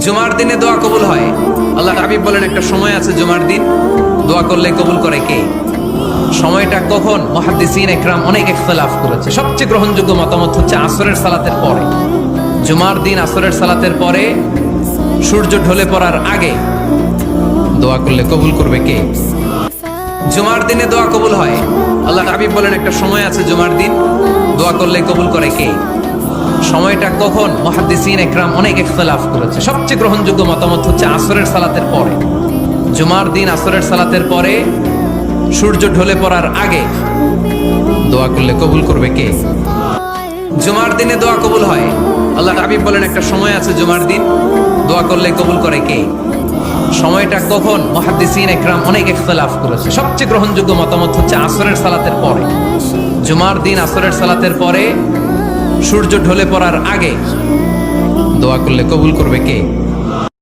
জুমার দিনে দোয়া কবুল হয়। আল্লাহ হাবিব বলেন একটা সময় আছে জুমার দিন দোয়া করলে কবুল করে কে? সময়টা কখন? মুহাদ্দিসিন ইকরাম অনেক ইখতিলাফ করেছে। সবচেয়ে গ্রহণযোগ্য মতামত হচ্ছে আসরের সালাতের পরে। জুমার দিন আসরের সালাতের পরে সূর্য ঢলে পড়ার আগে দোয়া করলে কবুল করবে কে? জুমার দিনে দোয়া কবুল হয়। আল্লাহ হাবিব বলেন একটা সময় আছে জুমার দিন দোয়া করলে কবুল করে কে? সময়টা কখন? মুহাদ্দিসিন ইকরাম অনেক ইখতিলাফ করেছে। সবচেয়ে গ্রহণযোগ্য মতামত হচ্ছে আসরের সালাতের পরে। জুমার দিন আসরের সালাতের পরে সূর্য ঢলে পড়ার আগে দোয়া করলে কবুল করবে কে? জুমার দিনে দোয়া কবুল হয়। আল্লাহ হাবিব বলেন একটা সময় আছে জুমার দিন দোয়া করলে কবুল করে কে? সময়টা কখন? মুহাদ্দিসিন ইকরাম অনেক ইখতিলাফ করেছে। সবচেয়ে গ্রহণযোগ্য মতামত হচ্ছে আসরের সালাতের পরে। জুমার দিন আসরের সালাতের পরে সূর্য ঢলে পড়ার আগে দোয়া করলে কবুল করবে কে?